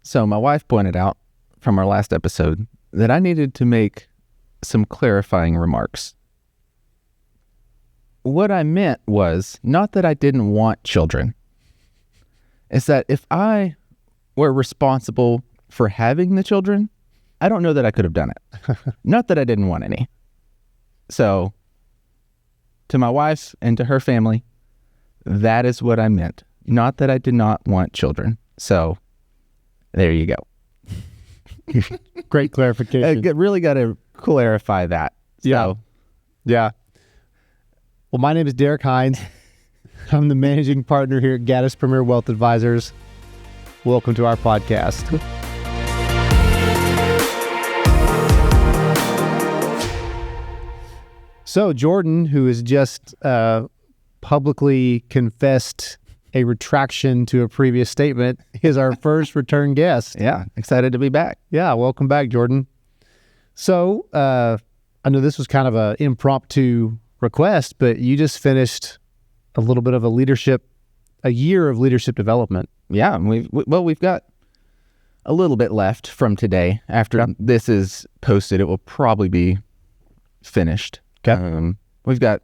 So my wife pointed out from our last episode that I needed to make some clarifying remarks. What I meant was not that I didn't want children. It's that if I were responsible for having the children, I don't know that I could have done it. Not that I didn't want any. So to my wife and to her family, that is what I meant. Not that I did not want children. So there you go. Great clarification. I really got to clarify that. Yeah. Yeah. Well, my name is Derek Hines. I'm the managing partner here at Gaddis Premier Wealth Advisors. Welcome to our podcast. So Jordan, who has just publicly confessed a retraction to a previous statement, is our first return guest. Yeah, excited to be back. Yeah, welcome back, Jordan. So I know this was kind of an impromptu request, but you just finished a little bit of a year of leadership development. Yeah, we've got a little bit left from today. After this is posted, it will probably be finished. Okay. We've got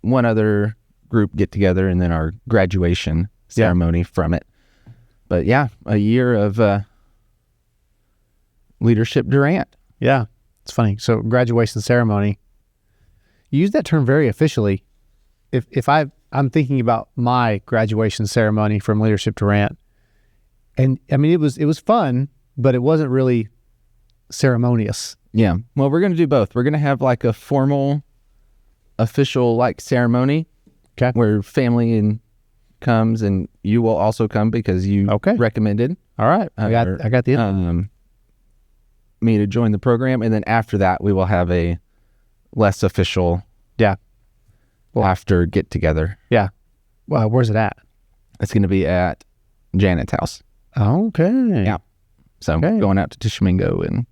one other group get together and then our graduation ceremony from it. But yeah, a year of Leadership Durant. Yeah, it's funny. So graduation ceremony, you use that term very officially. If I'm thinking about my graduation ceremony from Leadership Durant, and I mean it was fun, but it wasn't really ceremonious. Yeah. Well, we're going to do both. We're going to have like a formal, official like ceremony, where family comes, and you will also come because you recommended. All right. I got the me to join the program, and then after that we will have a less official after get together. Yeah. Well, where's it at? It's going to be at Janet's house. Okay. Yeah. So going out to Tishomingo and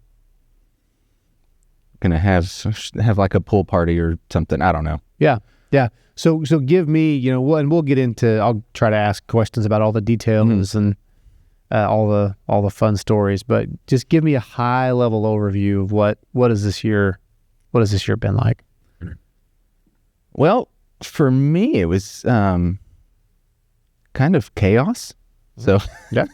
gonna have like a pool party or something. I don't know. Yeah. So give me, and we'll get into. I'll try to ask questions about all the details and all the fun stories. But just give me a high level overview of what has this year been like? Well, for me, it was kind of chaos. So yeah,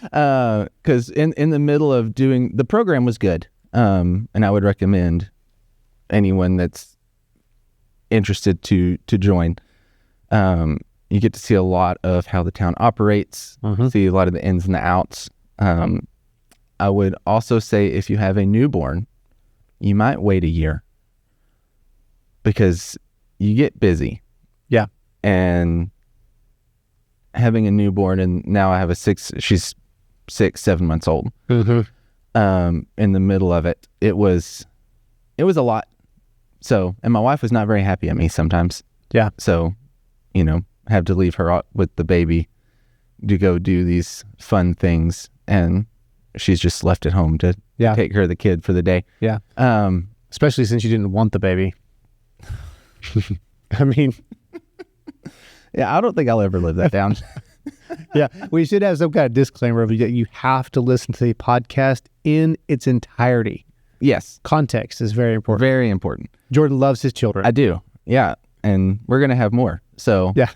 because in the middle of doing the program was good. And I would recommend anyone that's interested to join. You get to see a lot of how the town operates, see a lot of the ins and the outs. I would also say if you have a newborn, you might wait a year because you get busy. Yeah. And having a newborn, and now I have she's 6-7 months old. In the middle of it, it was a lot. So, and my wife was not very happy at me sometimes. Yeah. So, have to leave her with the baby to go do these fun things, and she's just left at home to take care of the kid for the day. Yeah. Especially since you didn't want the baby. I mean, yeah, I don't think I'll ever live that down. Yeah, we should have some kind of disclaimer that you have to listen to the podcast in its entirety. Yes. Context is very important. Very important. Jordan loves his children. I do. Yeah. And we're going to have more. So. Yeah.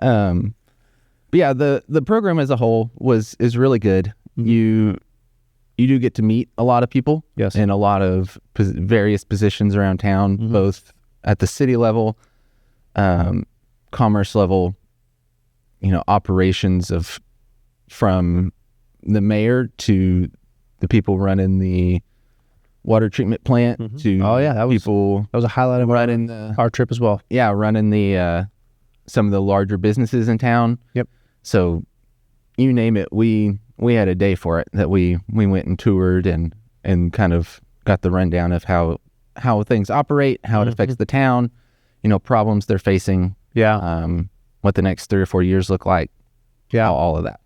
But yeah, the program as a whole is really good. You do get to meet a lot of people. Yes. In a lot of various positions around town, both at the city level, commerce level, operations from the mayor to the people running the water treatment plant to that was a highlight of running our trip as well. Yeah, running the some of the larger businesses in town. Yep. So you name it, we had a day for it that we went and toured and kind of got the rundown of how things operate, how it affects the town, problems they're facing. Yeah. What the next 3 or 4 years look like. Yeah. All of that.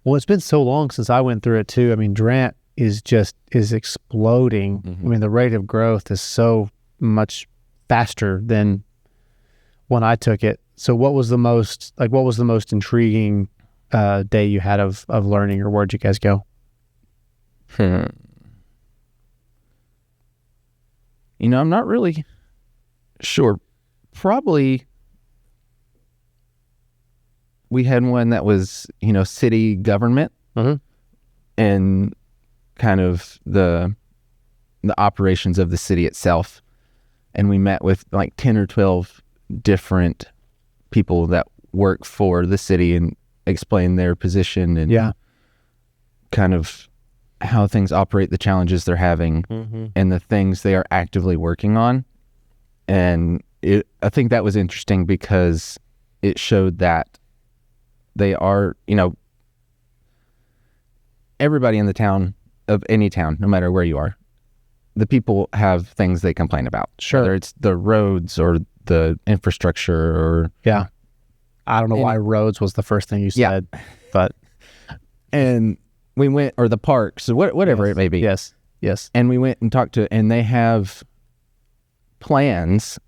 Well, it's been so long since I went through it too. I mean, Durant is exploding. I mean, the rate of growth is so much faster than when I took it. So what was the most intriguing day you had of learning, or where'd you guys go? I'm not really sure. Probably we had one that was, city government and kind of the operations of the city itself. And we met with like 10 or 12 different people that work for the city and explain their position and kind of how things operate, the challenges they're having, and the things they are actively working on. And I think that was interesting because it showed that they are, everybody in the town, of any town, no matter where you are, the people have things they complain about. Sure. Whether it's the roads or the infrastructure or... Yeah. I don't know why roads was the first thing you said, but... And we went, or the parks, or whatever it may be. Yes. And we went and talked to, and they have plans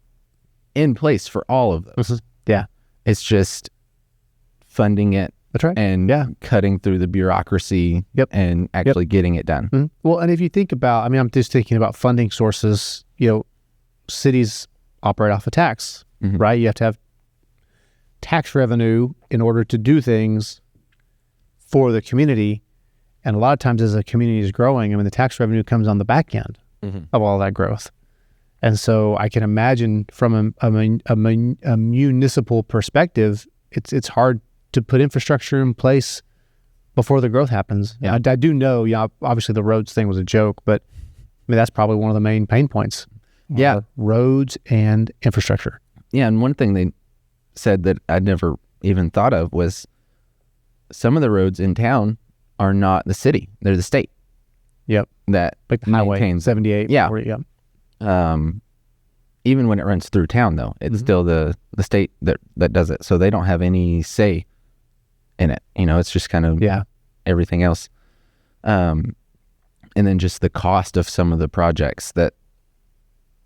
in place for all of those. Yeah. It's just funding it. That's right. And cutting through the bureaucracy and actually getting it done. Mm-hmm. Well, and if you think about, I'm just thinking about funding sources, cities operate off of tax, right? You have to have tax revenue in order to do things for the community. And a lot of times as a community is growing, the tax revenue comes on the back end of all that growth. And so I can imagine from a municipal perspective, it's hard to put infrastructure in place before the growth happens. I do know, obviously the roads thing was a joke, but that's probably one of the main pain points. Roads and infrastructure. Yeah, and one thing they said that I'd never even thought of was some of the roads in town are not the city; they're the state. Yep, that like the highway 78. Yeah, 40, even when it runs through town, though, it's still the state that does it, so they don't have any say in it. It's just kind of everything else. And then just the cost of some of the projects that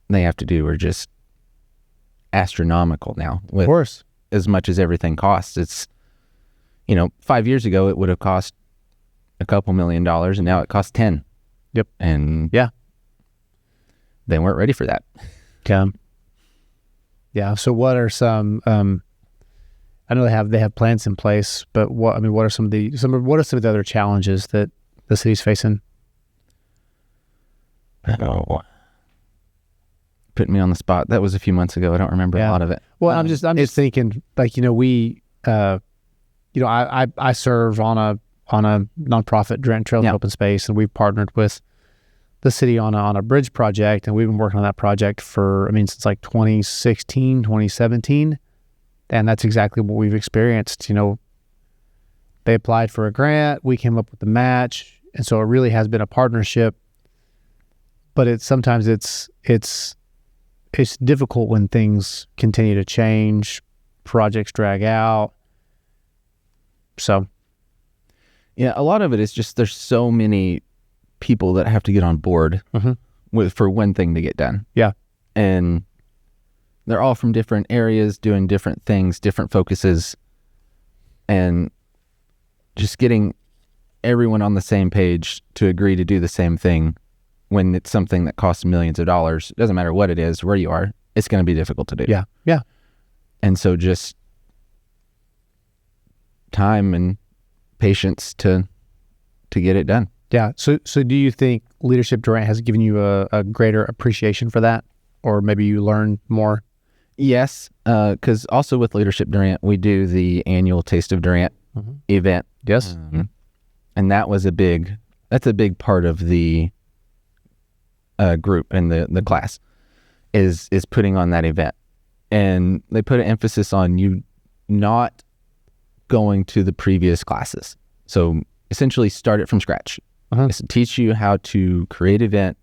they have to do are just astronomical now. With of course, as much as everything costs, it's 5 years ago it would have cost a couple $1 million, and now it costs 10. Yep. And they weren't ready for that. Yeah. So what are some? I know they have plans in place, but what are some of the other challenges that the city's facing? Oh, putting me on the spot. That was a few months ago. I don't remember a lot of it. Well, I'm just thinking, like, we, I serve on a nonprofit, Durant Trails Open Space, and we've partnered with the city on a bridge project, and we've been working on that project for, since like 2016, 2017. And that's exactly what we've experienced. They applied for a grant, we came up with the match. And so it really has been a partnership, but sometimes it's difficult when things continue to change, projects drag out. So. Yeah. A lot of it is just, there's so many people that have to get on board for one thing to get done. Yeah. And they're all from different areas doing different things, different focuses, and just getting everyone on the same page to agree to do the same thing when it's something that costs millions of dollars. It doesn't matter what it is, where you are, it's going to be difficult to do. Yeah. Yeah. And so just time and patience to get it done. Yeah. So do you think Leadership Durant has given you a greater appreciation for that? Or maybe you learn more? Yes, because also with Leadership Durant, we do the annual Taste of Durant event. Yes. And that's a big part of the group and the class is putting on that event. And they put an emphasis on you not going to the previous classes. So essentially start it from scratch. It's to teach you how to create an event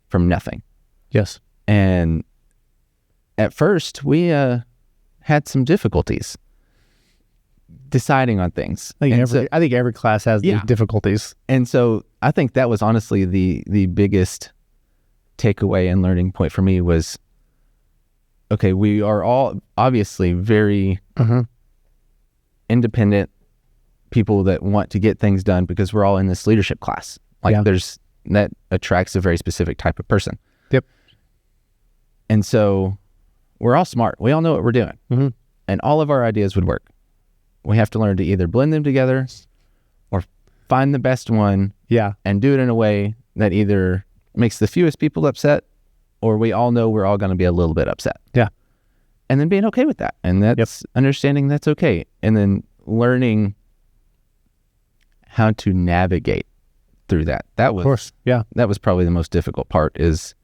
from nothing. Yes. And at first, we had some difficulties deciding on things. I think every class has these difficulties. And so I think that was honestly the biggest takeaway and learning point for me was, okay, we are all obviously very independent people that want to get things done because we're all in this leadership class. Like that attracts a very specific type of person. Yep. And so we're all smart. We all know what we're doing. Mm-hmm. And all of our ideas would work. We have to learn to either blend them together or find the best one and do it in a way that either makes the fewest people upset or we all know we're all going to be a little bit upset. Yeah. And then being okay with that. And that's understanding that's okay. And then learning how to navigate through that. That was, of course. Yeah. That was probably the most difficult part, is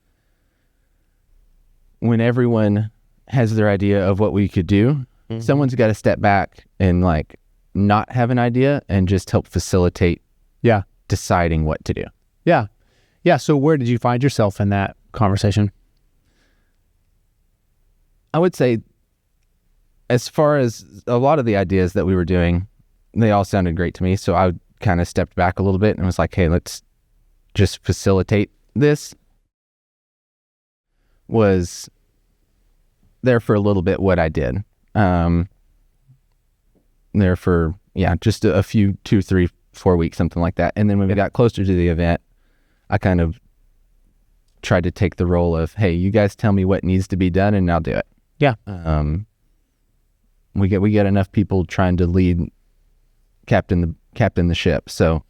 when everyone has their idea of what we could do, someone's got to step back and like not have an idea and just help facilitate deciding what to do. Yeah. Yeah. So where did you find yourself in that conversation? I would say, as far as a lot of the ideas that we were doing, they all sounded great to me. So I kind of stepped back a little bit and was like, hey, let's just facilitate this. Was there for a little bit what I did. There for, just a few, 2, 3, 4 weeks, something like that. And then when we got closer to the event, I kind of tried to take the role of, hey, you guys tell me what needs to be done and I'll do it. Yeah. We get enough people trying to lead, captain the ship. So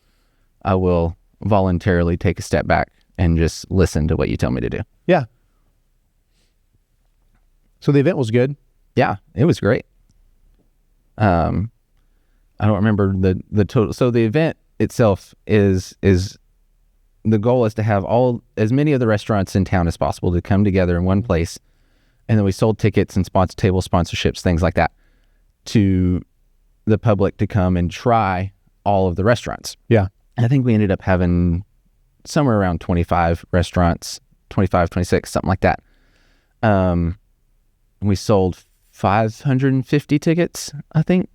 I will voluntarily take a step back and just listen to what you tell me to do. Yeah. So the event was good. Yeah, it was great. I don't remember the total. So the event itself is the goal is to have as many of the restaurants in town as possible to come together in one place. And then we sold tickets and table sponsorships, things like that, to the public to come and try all of the restaurants. Yeah. And I think we ended up having somewhere around 25 restaurants, 25, 26, something like that. We sold 550 tickets, I think.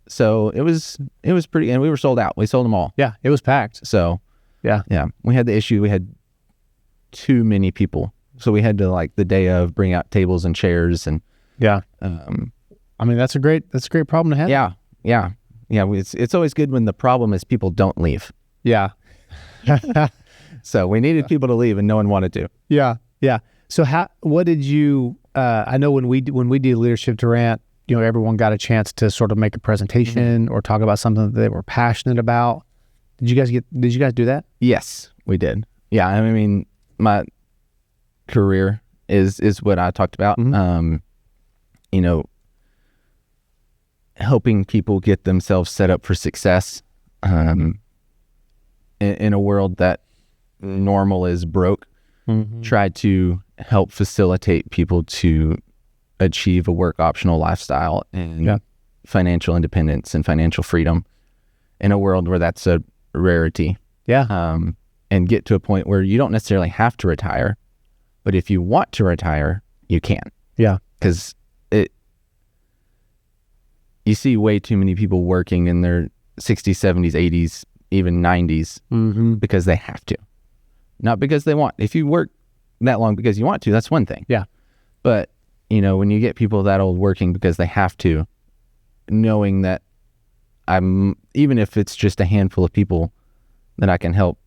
So it was pretty, and we were sold out. We sold them all. Yeah, it was packed. So yeah, we had the issue. We had too many people, so we had to, like, the day of, bring out tables and chairs and I mean, that's a great problem to have. Yeah. It's always good when the problem is people don't leave. Yeah. So we needed people to leave, and no one wanted to. Yeah. So what did you? I know when we did Leadership Durant, everyone got a chance to sort of make a presentation or talk about something that they were passionate about. Did you guys do that? Yes, we did. Yeah, I mean, my career is what I talked about. Helping people get themselves set up for success in a world that normal is broke. Try to help facilitate people to achieve a work optional lifestyle and financial independence and financial freedom in a world where that's a rarity. And get to a point where you don't necessarily have to retire, but if you want to retire, you can. Because you see way too many people working in their 60s, 70s, 80s, even 90s because they have to. Not because they want. If you work that long because you want to, that's one thing. But, when you get people that old working because they have to, knowing that even if it's just a handful of people that I can help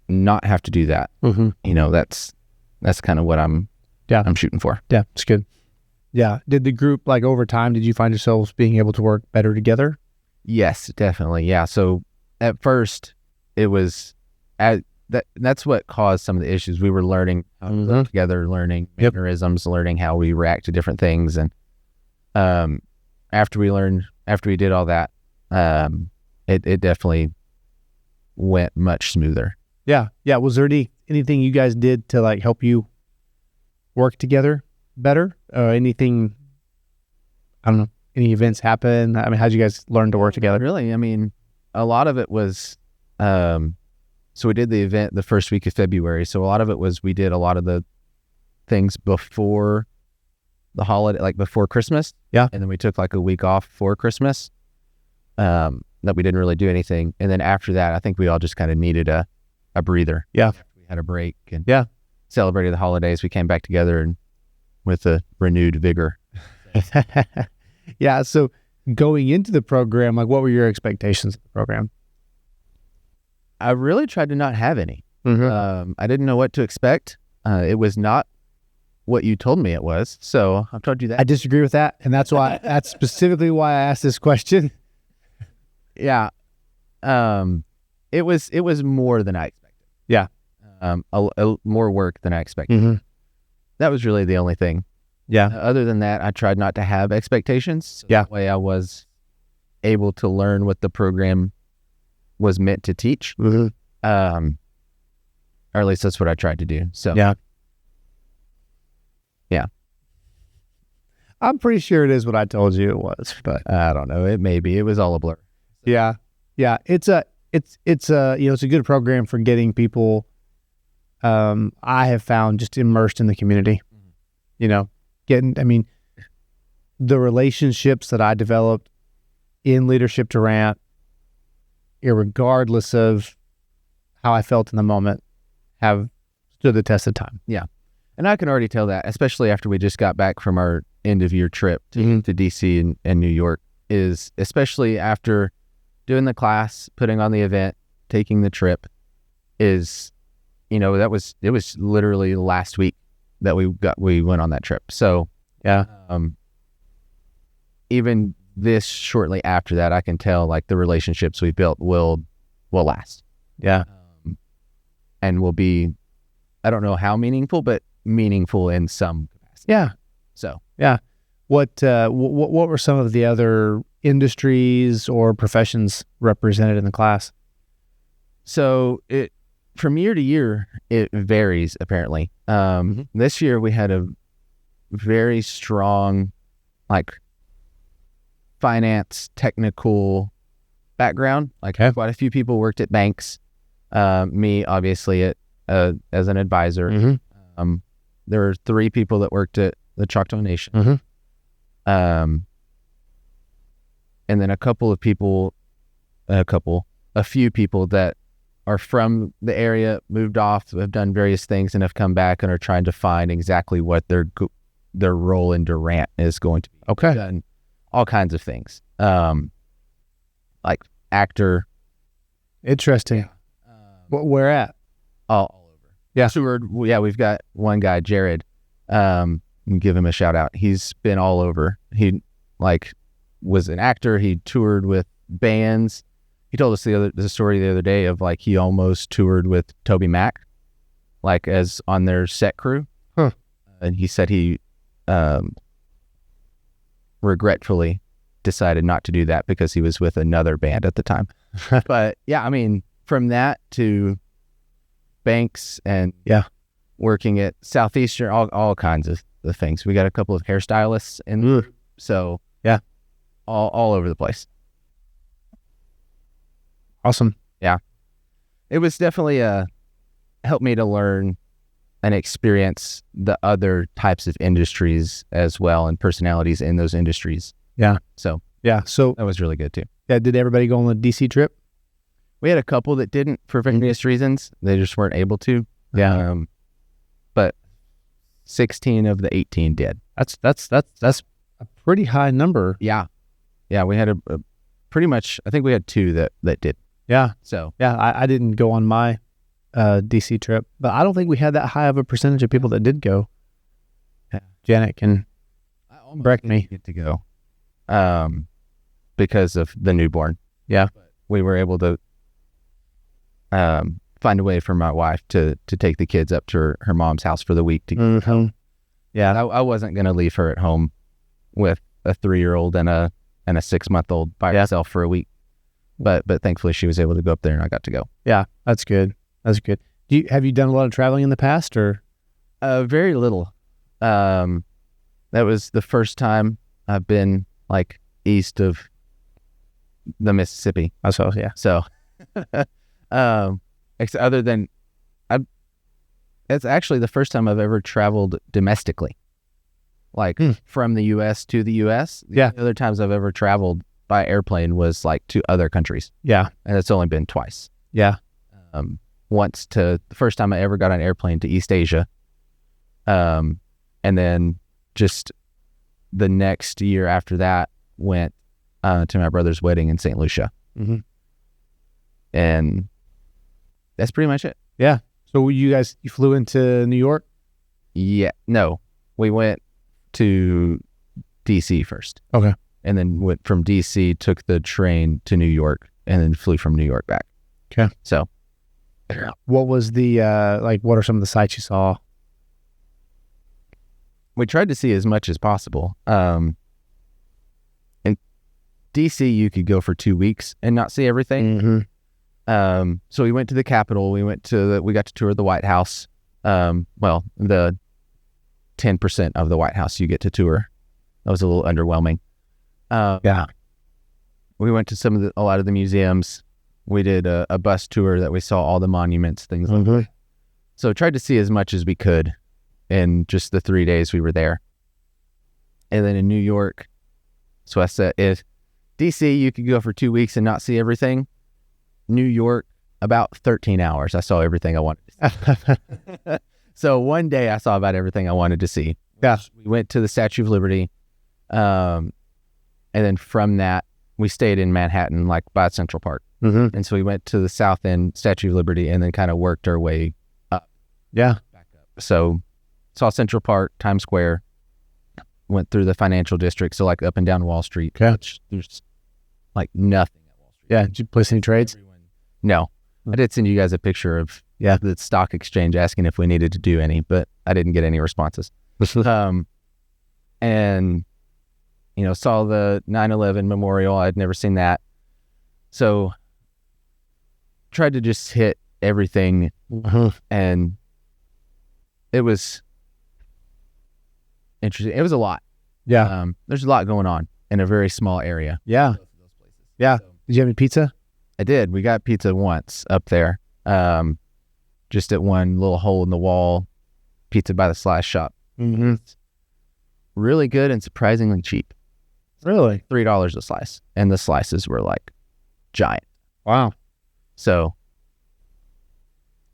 not have to do that, that's kind of what I'm shooting for. Yeah, it's good. Yeah. Did the group, like, over time, did you find yourselves being able to work better together? Yes, definitely. Yeah. So at first it was that's what caused some of the issues. We were learning how to work together, learning mannerisms, learning how we react to different things. And after we did all that, it definitely went much smoother. Yeah. Was there anything you guys did to, like, help you work together better? Anything, I don't know, any events happen? I mean, how'd you guys learn to work together? Really? I mean, a lot of it was, so we did the event the first week of February. So a lot of it was, we did a lot of the things before the holiday, like before Christmas. Yeah. And then we took like a week off for Christmas, that we didn't really do anything. And then after that, I think we all just kind of needed a breather. Yeah. After we had a break and celebrated the holidays. We came back together and with a renewed vigor. Yeah. So going into the program, like what were your expectations of the program? I really tried to not have any. I didn't know what to expect. It was not what you told me it was. So I've told you that. I disagree with that. And that's specifically why I asked this question. Yeah. It was more than I expected. Yeah. More work than I expected. That was really the only thing. Yeah. Other than that, I tried not to have expectations. So that way I was able to learn what the program was meant to teach. Or at least that's what I tried to do. So yeah. I'm pretty sure it is what I told you it was, but I don't know. It may be. It was all a blur. Yeah. It's a good program for getting people, I have found, just immersed in the community, the relationships that I developed in Leadership Durant, irregardless of how I felt in the moment, have stood the test of time. Yeah. And I can already tell that, especially after we just got back from our end of year trip to DC and New York, is especially after doing the class, putting on the event, taking the trip, it was literally last week that we went on that trip. So Yeah. Even this shortly after that, I can tell like the relationships we built will last. Yeah. And will be, I don't know how meaningful, but meaningful in some capacity. Yeah. So Yeah. What were some of the other industries or professions represented in the class? So from year to year, it varies apparently. This year we had a very strong, like, finance, technical background. Like quite a few people worked at banks. Me, obviously, as an advisor. There were 3 people that worked at the Choctaw Nation. And then a few people that are from the area, moved off, have done various things, and have come back and are trying to find exactly what their role in Durant is going to be. Okay. Done all kinds of things, like actor. Interesting. Where at? All over. Yeah. Toured. Yeah, we've got one guy, Jared. Give him a shout out. He's been all over. He was an actor. He toured with bands. He told us the story the other day of like he almost toured with Toby Mac, like as on their set crew. And he said he regretfully decided not to do that because he was with another band at the time. But yeah, I mean, from that to banks and working at Southeastern, all kinds of the things. We got a couple of hairstylists in so all over the place. Awesome. Yeah. It was definitely helped me to learn and experience the other types of industries as well, and personalities in those industries. Yeah. So So that was really good too. yeah, did everybody go on the DC trip? We had a couple that didn't for various reasons. They just weren't able to. Yeah. But 16 of the 18 did. That's a pretty high number. Yeah. Yeah. We had a pretty much, I think we had 2 that did. Yeah. So Yeah, I didn't go on my DC trip, but I don't think we had that high of a percentage of people that did go. Yeah. Janet can correct me. Get to go because of the newborn. Yeah. But we were able to find a way for my wife to take the kids up to her mom's house for the week. Yeah. I wasn't going to leave her at home with a 3-year-old and a 6-month-old by herself for a week. But thankfully she was able to go up there and I got to go. Yeah, that's good. That's good. Have you done a lot of traveling in the past, or? Very little. That was the first time I've been like east of the Mississippi. So yeah. So, other than, it's actually the first time I've ever traveled domestically, like from the U.S. to the U.S. Yeah. The other times I've ever traveled by airplane was like to other countries. Yeah. And it's only been twice. Yeah. Once the first time I ever got on an airplane to East Asia. And then just the next year after that went to my brother's wedding in St. Lucia. Mm-hmm. And that's pretty much it. Yeah. So you flew into New York? Yeah. No, we went to DC first. Okay. And then went from DC, took the train to New York, and then flew from New York back. Okay. So what was the, what are some of the sites you saw? we tried to see as much as possible. In DC, you could go for 2 weeks and not see everything. Mm-hmm. So we went to the Capitol. We got to tour the White House. Well, the 10% of the White House you get to tour. That was a little underwhelming. Yeah. We went to a lot of the museums. We did a bus tour that we saw all the monuments, things like that. So tried to see as much as we could in just the 3 days we were there. And then in New York, so I said, if DC, you could go for 2 weeks and not see everything. New York, about 13 hours. I saw everything I wanted to see. So one day I saw about everything I wanted to see. Yeah. We went to the Statue of Liberty. And then from that, we stayed in Manhattan, like by Central Park. Mm-hmm. And so we went to the South End, Statue of Liberty, and then kind of worked our way up. Yeah. Back up. So saw Central Park, Times Square, went through the financial district, so like up and down Wall Street. Okay. Which there's like nothing at Wall Street. Yeah. Did you place any trades? No. I did send you guys a picture of the stock exchange asking if we needed to do any, but I didn't get any responses. And saw the 9/11 memorial. I'd never seen that. So tried to just hit everything. And it was interesting. It was a lot. Yeah. There's a lot going on in a very small area. Yeah. Yeah. Did you have any pizza? I did. We got pizza once up there. Just at one little hole in the wall, pizza by the slice shop. Mm-hmm. Really good and surprisingly cheap. Really? $3 a slice. And the slices were like giant. Wow. So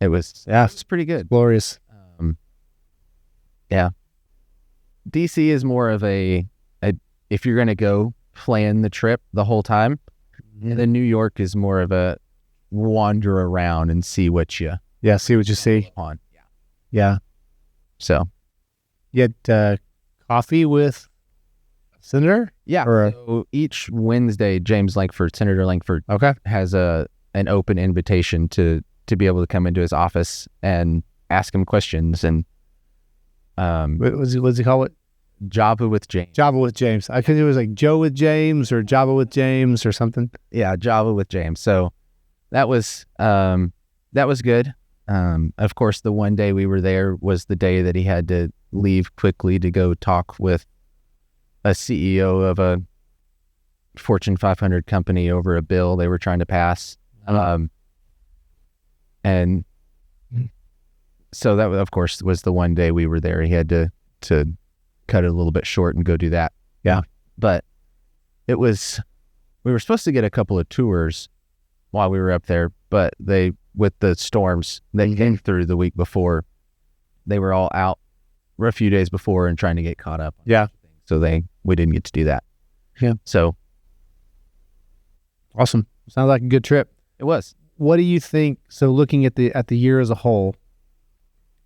it was pretty good. Glorious. Yeah. DC is more of a if you're going to go, plan the trip the whole time. Mm-hmm. And then New York is more of a wander around and see what you see what you see. on. Yeah. So You had coffee with Senator? yeah. So each Wednesday, Senator Langford, Okay. has an open invitation to be able to come into his office and ask him questions and What does he call it? Java with James. Java with James. I think it was like Joe with James or Java with James or something. Yeah, Java with James. So that was good. Of course, the one day we were there was the day that he had to leave quickly to go talk with a CEO of a Fortune 500 company over a bill they were trying to pass. And so that, of course, was the one day we were there. He had to cut it a little bit short and go do that. Yeah. But we were supposed to get a couple of tours while we were up there, but with the storms that came through the week before, they were all out a few days before and trying to get caught up. Yeah. So we didn't get to do that. Yeah. So Awesome. Sounds like a good trip. it was. What do you think? So looking at the year as a whole,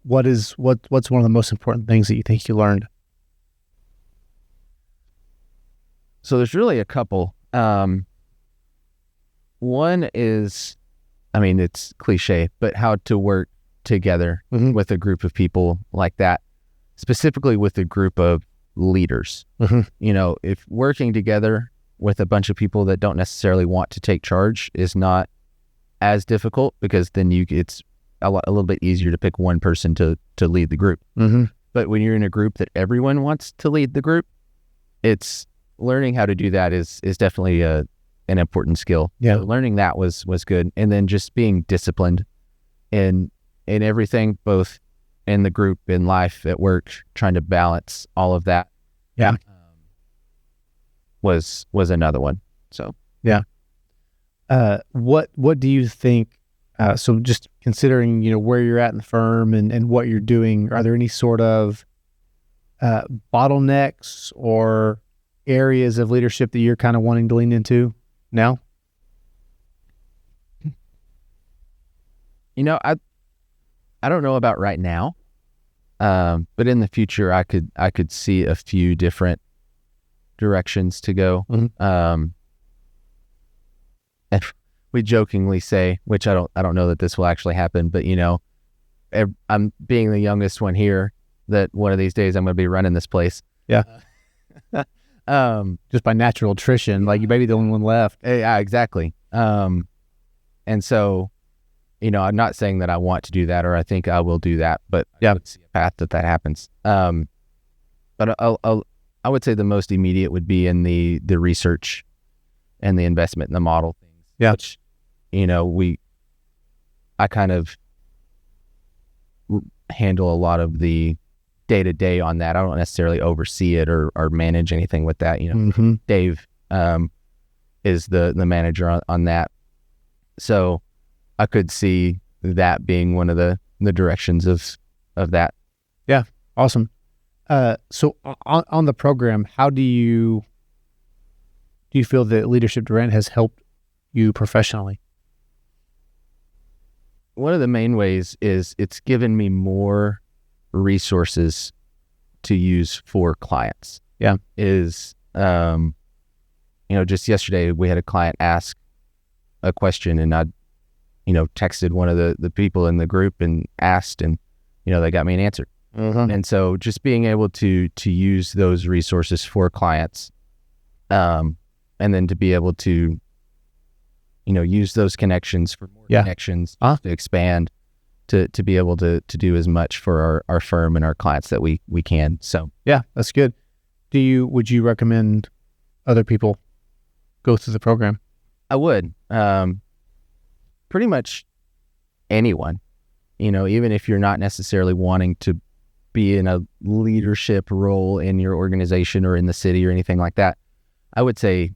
what's one of the most important things that you think you learned? So there's really a couple. One is, it's cliche, but how to work together with a group of people like that, specifically with a group of leaders. If working together with a bunch of people that don't necessarily want to take charge is not as difficult, because then it's a little bit easier to pick one person to lead the group. But when you're in a group that everyone wants to lead the group, it's learning how to do that is definitely an important skill. Yeah. So learning that was good. And then just being disciplined in everything, both in the group, in life, at work, trying to balance all of that. Yeah. Was another one. So What do you think? So just considering, where you're at in the firm and what you're doing, are there any sort of bottlenecks or areas of leadership that you're kind of wanting to lean into now? I don't know about right now, but in the future, I could see a few different directions to go. If we jokingly say, which I don't know that this will actually happen, but I'm being the youngest one here, that one of these days I'm going to be running this place. Yeah. Just by natural attrition, like you may be the only one left. Yeah, exactly. And so, I'm not saying that I want to do that or I think I will do that, but I would see a path that happens. But I would say the most immediate would be in the research and the investment in the model things. Yeah. Which, I kind of handle a lot of the day-to-day on that. I don't necessarily oversee it or manage anything with that. Dave is the manager on that. So I could see that being one of the directions of that. Yeah. Awesome. So on the program, how do you feel that Leadership Durant has helped you professionally? One of the main ways is it's given me more resources to use for clients. Yeah. Just yesterday we had a client ask a question and I, texted one of the people in the group and asked, and, they got me an answer. And so just being able to use those resources for clients, and then to be able to, use those connections for more connections to expand, to be able to do as much for our firm and our clients that we can. So yeah, that's good. Would you recommend other people go through the program? I would. Pretty much anyone, even if you're not necessarily wanting to be in a leadership role in your organization or in the city or anything like that, I would say,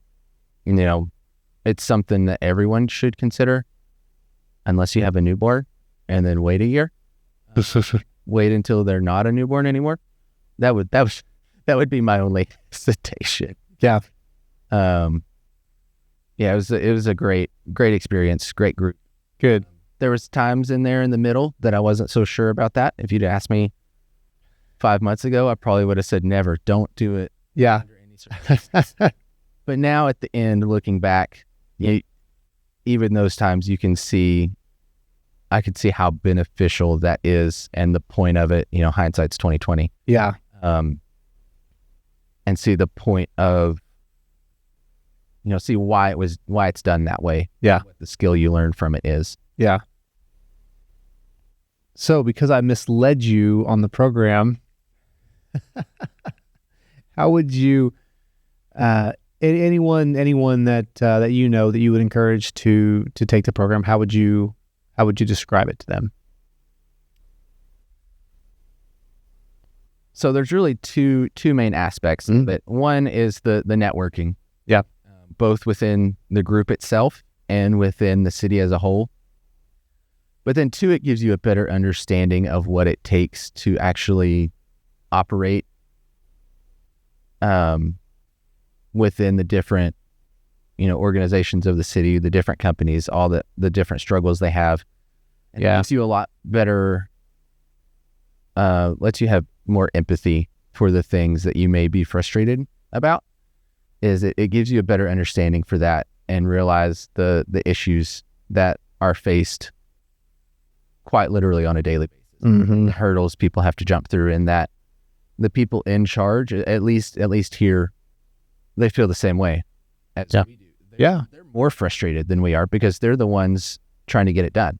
it's something that everyone should consider, unless you have a newborn, and then wait a year. Wait until they're not a newborn anymore. That would be my only hesitation. Yeah. It was a great experience, great group. Good. There was times in there in the middle that I wasn't so sure about that. If you'd asked me 5 months ago, I probably would have said never, don't do it. Yeah. Under any circumstances. But now at the end, looking back, even those times I could see how beneficial that is, and the point of it, hindsight's 20/20. Yeah. And see the point of, see why it's done that way. Yeah. What the skill you learn from it is. Yeah. So because I misled you on the program, how would you, anyone that that you would encourage to take the program, how would you describe it to them? So there's really two main aspects of it. One is the networking. Yeah. Both within the group itself and within the city as a whole. But then two, it gives you a better understanding of what it takes to actually operate within the different, organizations of the city, the different companies, all the different struggles they have. And it gives you a lot better, lets you have more empathy for the things that you may be frustrated about. It gives you a better understanding for that and realize the issues that are faced quite literally on a daily basis. The hurdles people have to jump through, and that the people in charge, at least here, they feel the same way as we do. They're more frustrated than we are because they're the ones trying to get it done.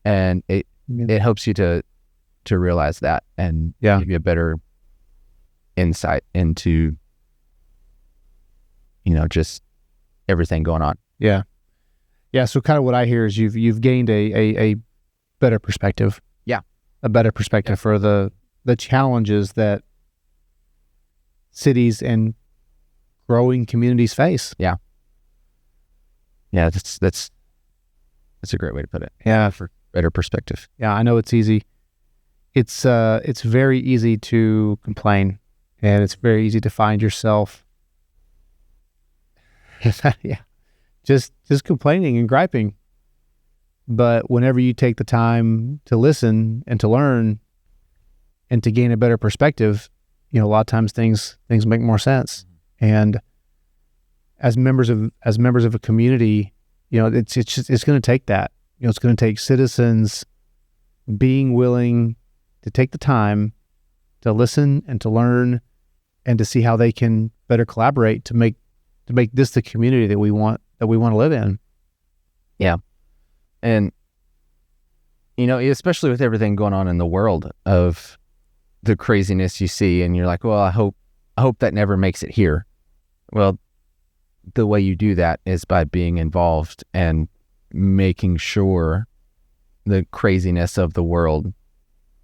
And it helps you to realize that and give you a better insight into just everything going on. Yeah. So kind of what I hear is you've gained a better perspective. Yeah. A better perspective for the challenges that cities and growing communities face. Yeah. Yeah. That's a great way to put it. Yeah. For better perspective. Yeah. I know it's easy. It's very easy to complain, and it's very easy to find yourself Yeah. Just complaining and griping. But whenever you take the time to listen and to learn and to gain a better perspective, a lot of times things make more sense. And as members of a community, it's going to take that. It's going to take citizens being willing to take the time to listen and to learn and to see how they can better collaborate to make this the community that we want to live in. Yeah. And, especially with everything going on in the world of the craziness you see, and you're like, well, I hope that never makes it here. Well, the way you do that is by being involved and making sure the craziness of the world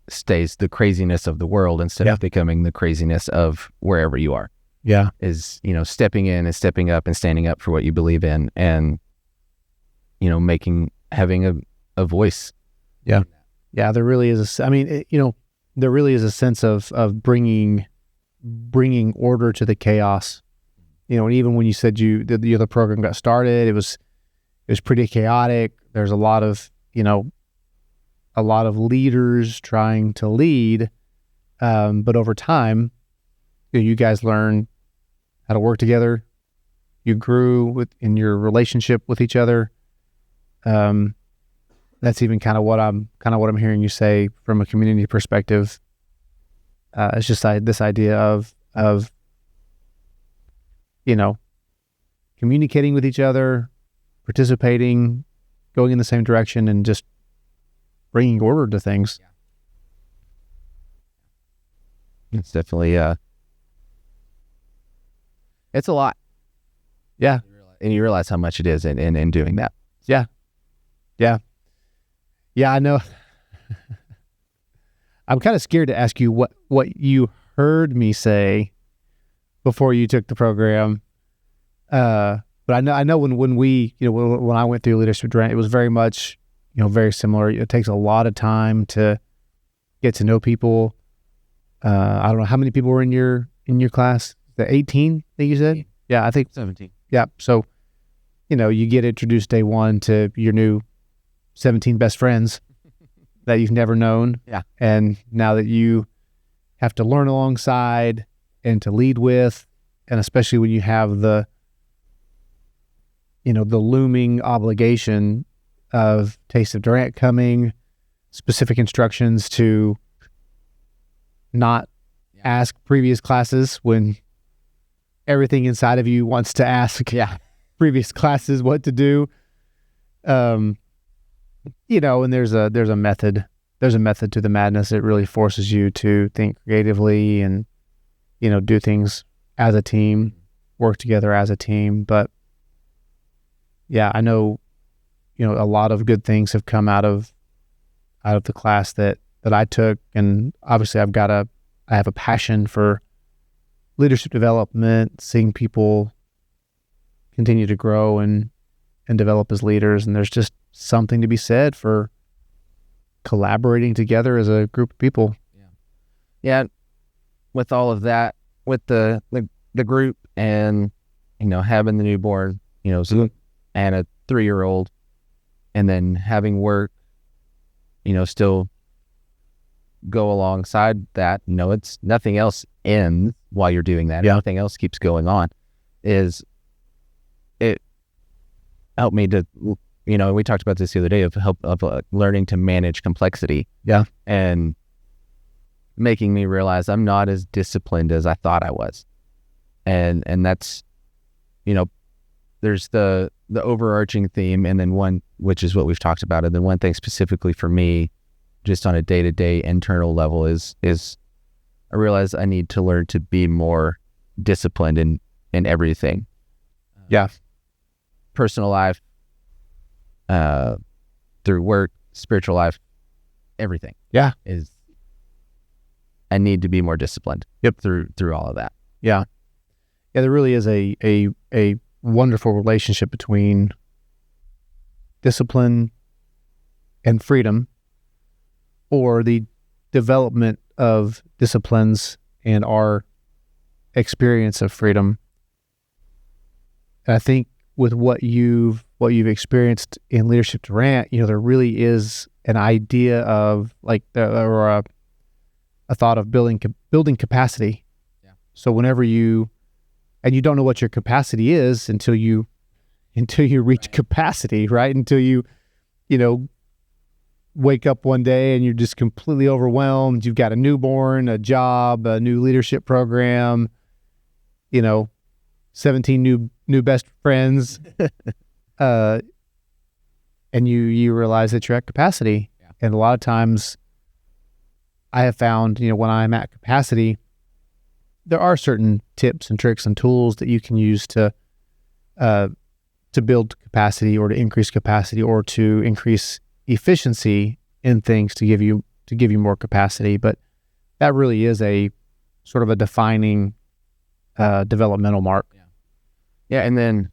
stays the craziness of the world instead of becoming the craziness of wherever you are. Yeah. Is, stepping in and stepping up and standing up for what you believe in, and, having a voice. Yeah. Yeah. There really is there really is a sense of bringing order to the chaos. And even when you said the other program got started, it was pretty chaotic. There's a lot of leaders trying to lead. But over time, you guys learn how to work together. You grew in your relationship with each other. That's even kind of what I'm hearing you say from a community perspective. It's just this idea of communicating with each other, participating, going in the same direction, and just bringing order to things. It's definitely it's a lot. Yeah. And you realize how much it is in doing that. Yeah. I know. I'm kind of scared to ask you what you heard me say before you took the program. But I know when we, when I went through Leadership Durant, it was very much, very similar. It takes a lot of time to get to know people. I don't know how many people were in your class. The 18 that you said? Yeah, I think 17. Yeah. So, you get introduced day one to your new 17 best friends that you've never known. Yeah. And now that you have to learn alongside and to lead with, and especially when you have the looming obligation of Taste of Durant coming, specific instructions to not ask previous classes when everything inside of you wants to ask previous classes what to do. And there's a method to the madness. It really forces you to think creatively and, do things as a team, work together as a team. But yeah, I know, a lot of good things have come out of the class that I took. And obviously I have a passion for leadership development, seeing people continue to grow and develop as leaders. And there's just something to be said for collaborating together as a group of people. Yeah. With all of that, with the group and, having the newborn, and a 3-year-old, and then having work, still go alongside that, it's nothing else ends while you're doing that. Yeah. Nothing else keeps going on. It helped me to, we talked about this the other day of learning to manage complexity. Yeah. And making me realize I'm not as disciplined as I thought I was. And that's, there's the overarching theme, and then one, which is what we've talked about. And then one thing specifically for me, just on a day-to-day internal level is I realize I need to learn to be more disciplined in everything. Yeah. Personal life, through work, spiritual life, everything. Yeah. I need to be more disciplined. Yep. Through all of that. Yeah. Yeah. There really is a wonderful relationship between discipline and freedom, or the development of disciplines and our experience of freedom. And I think with what you've experienced in Leadership Durant, there really is an idea of or a thought of building capacity. Yeah. So whenever you don't know what your capacity is until you reach capacity, right? Until you wake up one day and you're just completely overwhelmed. You've got a newborn, a job, a new leadership program, 17 new best friends, and you realize that you're at capacity. Yeah. And a lot of times I have found, when I'm at capacity, there are certain tips and tricks and tools that you can use to build capacity or to increase capacity or to increase efficiency in things to give you more capacity. But that really is a sort of a defining developmental mark. Yeah. And then,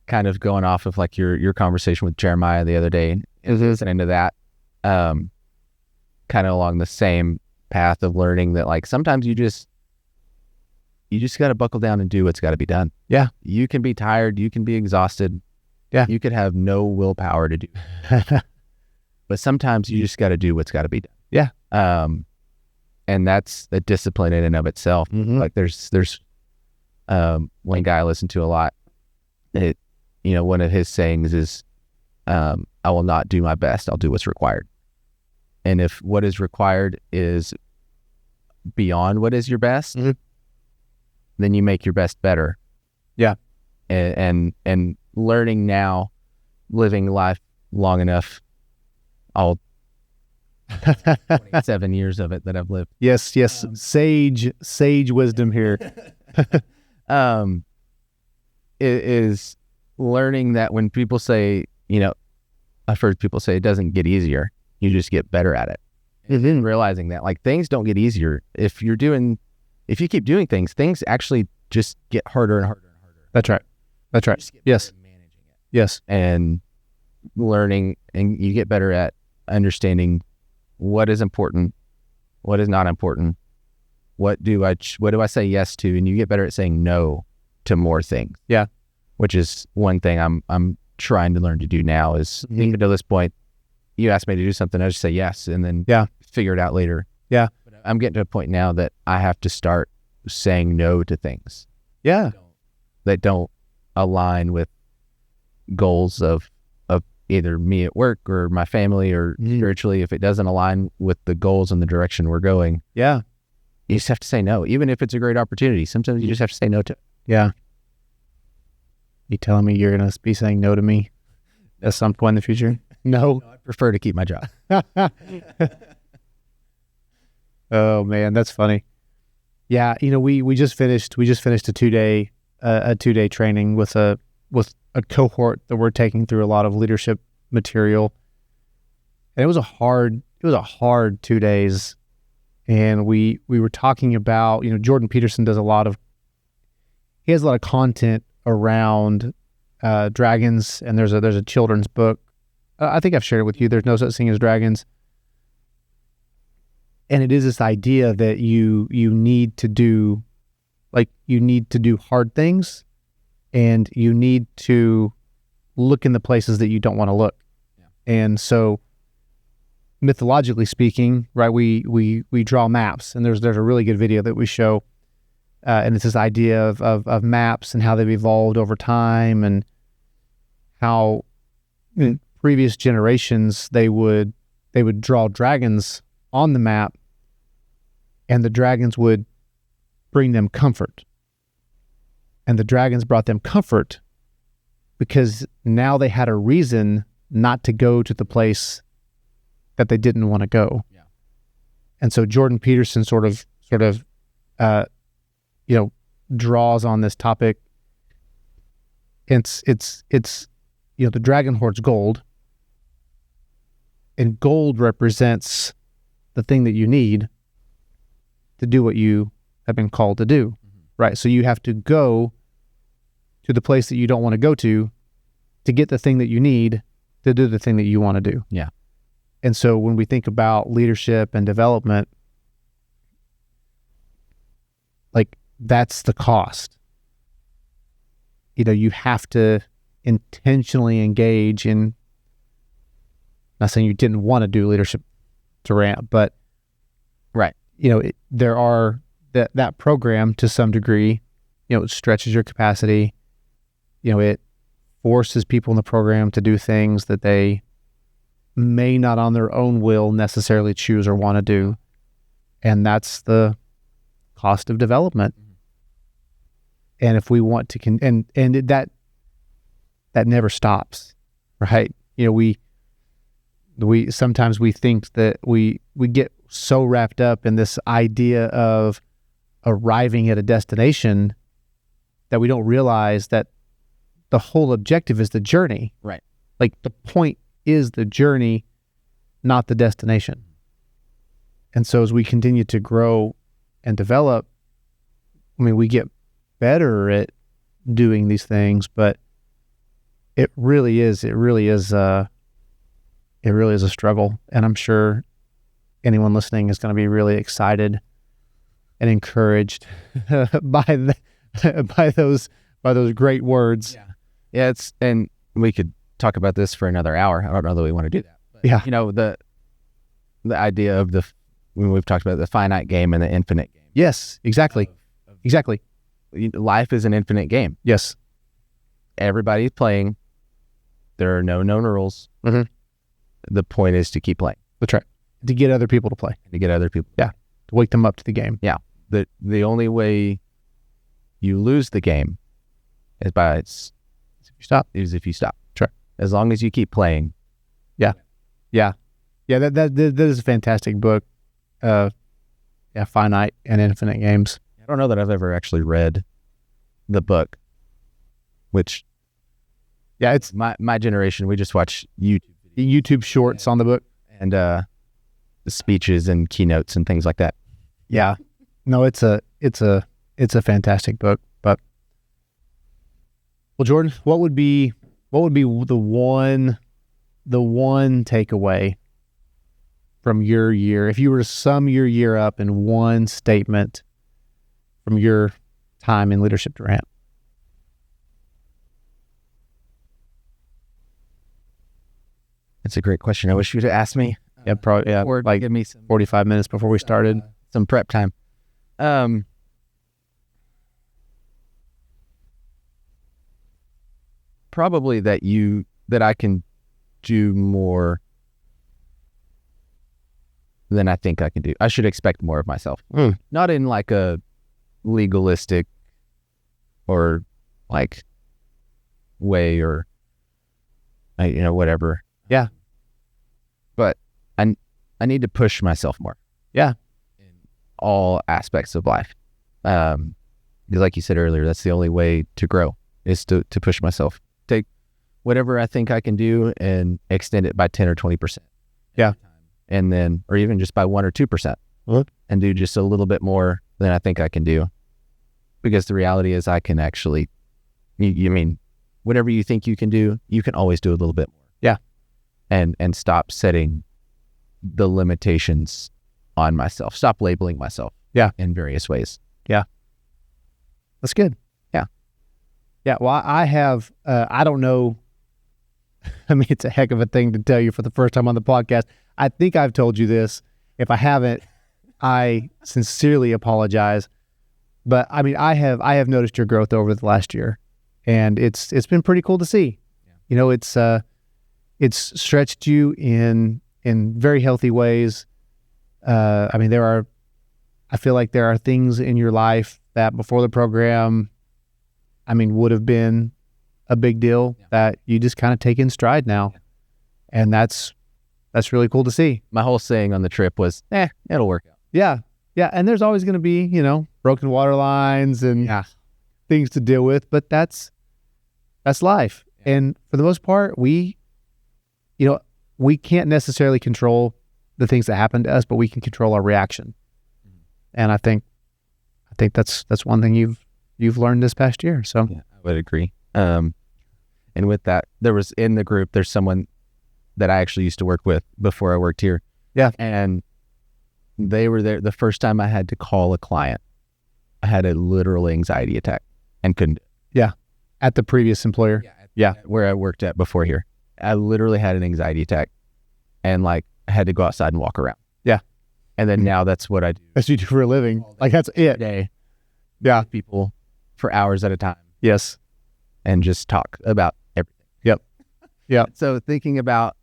kind of going off of like your conversation with Jeremiah the other day, is into that, kind of along the same path of learning that like sometimes you just got to buckle down and do what's got to be done. Yeah. You can be tired. You can be exhausted. Yeah. You could have no willpower to do. But sometimes you just got to do what's got to be done. Yeah. And that's the discipline in and of itself. Mm-hmm. Like there's one guy I listen to a lot. One of his sayings is, I will not do my best. I'll do what's required. And if what is required is beyond what is your best, mm-hmm. then you make your best better. Yeah. And learning now, living life long enough, all 27 years of it that I've lived. Yes. Sage wisdom here. Is learning that when people say, I've heard people say it doesn't get easier, you just get better at it. And then realizing that like things don't get easier. If you keep doing things actually just get harder and harder and harder. That's right. Yes. Managing it. Yes. And learning, and you get better at understanding what is important, what is not important, what do I say yes to, and you get better at saying no to more things. Yeah. Which is one thing I'm trying to learn to do now is even to this point, you ask me to do something, I just say yes and then figure it out later. Yeah. But I'm getting to a point now that I have to start saying no to things. Yeah. That don't align with goals of either me at work or my family or spiritually. If it doesn't align with the goals and the direction we're going, you just have to say no. Even if it's a great opportunity, sometimes you just have to say no to it. Yeah. You telling me you're going to be saying no to me at some point in the future? No. I prefer to keep my job. Oh man, that's funny. Yeah. We just finished a 2-day training with a cohort that we're taking through a lot of leadership material. And it was a hard 2 days. And we were talking about, Jordan Peterson has a lot of content around dragons, and there's a children's book. I think I've shared it with you. There's No Such Thing as Dragons. And it is this idea that you need to do hard things, and you need to look in the places that you don't want to look. Yeah. And so mythologically speaking, right, we draw maps, and there's a really good video that we show, and it's this idea of maps and how they've evolved over time, and how in previous generations they would draw dragons on the map, and the dragons would bring them comfort. And the dragons brought them comfort because now they had a reason not to go to the place that they didn't want to go. Yeah. And so Jordan Peterson sort of draws on this topic. It's the dragon hoards gold, and gold represents the thing that you need to do what you have been called to do. Mm-hmm. Right? So you have to go to the place that you don't want to go to get the thing that you need to do the thing that you want to do. Yeah. And so when we think about leadership and development, like that's the cost. you have to intentionally engage in, not saying you didn't want to do Leadership Durant, but Right. There are that program to some degree, it stretches your capacity. It forces people in the program to do things that they may not on their own will necessarily choose or want to do. And that's the cost of development. And if we want to, that never stops, right? We sometimes we think that we get so wrapped up in this idea of arriving at a destination that we don't realize that the whole objective is the journey. Right. Like the point is the journey, not the destination. And so as we continue to grow and develop, we get better at doing these things, but it really is a struggle. And I'm sure anyone listening is going to be really excited and encouraged by those great words. Yeah. And we could talk about this for another hour. I don't know that we want to do that. But, the idea of when we've talked about the finite game and the infinite game. Yes, exactly. Exactly. Life is an infinite game. Yes. Everybody's playing. There are no known rules. Mm-hmm. The point is to keep playing. That's right. To get other people to play. To get other people. Yeah. To wake them up to the game. Yeah. The only way you lose the game is if you stop. That's right. As long as you keep playing. Yeah. Yeah. Yeah. That is a fantastic book. Finite and infinite games. I don't know that I've ever actually read the book, which it's my generation. We just watch YouTube shorts on the book and the speeches and keynotes and things like that. Yeah. No, it's a fantastic book. But well, Jordan, what would be the one takeaway from your year? If you were to sum your year up in one statement from your time in Leadership Durant. It's a great question. I wish you'd asked me. Yeah, probably. Yeah, or like give me some 45 minutes before we started. Some prep time. Probably that I can do more than I think I can do. I should expect more of myself. Not in like a legalistic or like way or whatever. Yeah. But I need to push myself more. Yeah. In all aspects of life. Because like you said earlier, that's the only way to grow is to push myself. Take whatever I think I can do and extend it by 10 or 20%. Yeah. And then, or even just by 1 or 2%. And do just a little bit more than I think I can do. Because the reality is I can actually, whatever you think you can do, you can always do a little bit more. Yeah. And stop setting the limitations on myself. Stop labeling myself. Yeah. In various ways. Yeah. That's good. Yeah. Yeah. Well, I have, I don't know. It's a heck of a thing to tell you for the first time on the podcast. I think I've told you this. If I haven't, I sincerely apologize. But I have noticed your growth over the last year, and it's been pretty cool to see. Yeah. It's stretched you in very healthy ways. I feel like there are things in your life that before the program, would have been a big deal that you just kind of take in stride now. Yeah. And that's really cool to see. My whole saying on the trip was, it'll work out. Yeah. Yeah. And there's always going to be, broken water lines and things to deal with, but that's life. Yeah. And for the most part, we can't necessarily control the things that happen to us, but we can control our reaction. Mm-hmm. And I think that's one thing you've learned this past year. So yeah, I would agree. And with that, there's someone that I actually used to work with before I worked here. Yeah. And they were there the first time I had to call a client. I had a literal anxiety attack and couldn't. Yeah. At the previous employer. Yeah. Where I worked at before here. I literally had an anxiety attack and like had to go outside and walk around. Yeah. And then now that's what I do. That's what you do for a living. Like that's it. Day. Yeah. With people for hours at a time Yes. and just talk about everything. Yep. So thinking about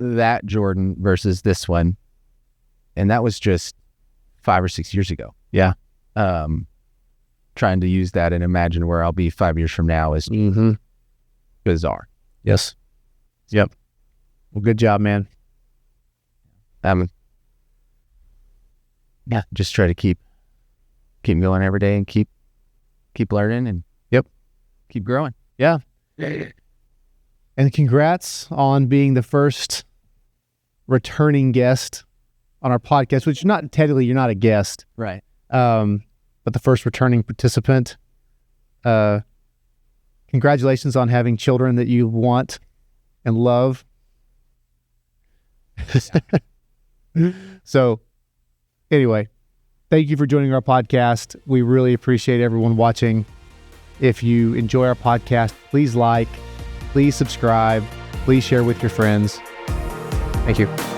that Jordan versus this one, and that was just 5 or 6 years ago. Yeah. Trying to use that and imagine where I'll be 5 years from now is bizarre. Yes. Yep. Well, good job, man. Just try to keep going every day and keep learning and keep growing. Yeah. And congrats on being the first returning guest on our podcast, which not technically you're not a guest, Right. but the first returning participant. Congratulations on having children that you want and love. So anyway, thank you for joining our podcast. We really appreciate everyone watching. If you enjoy our podcast, please like, please subscribe, please share with your friends. Thank you.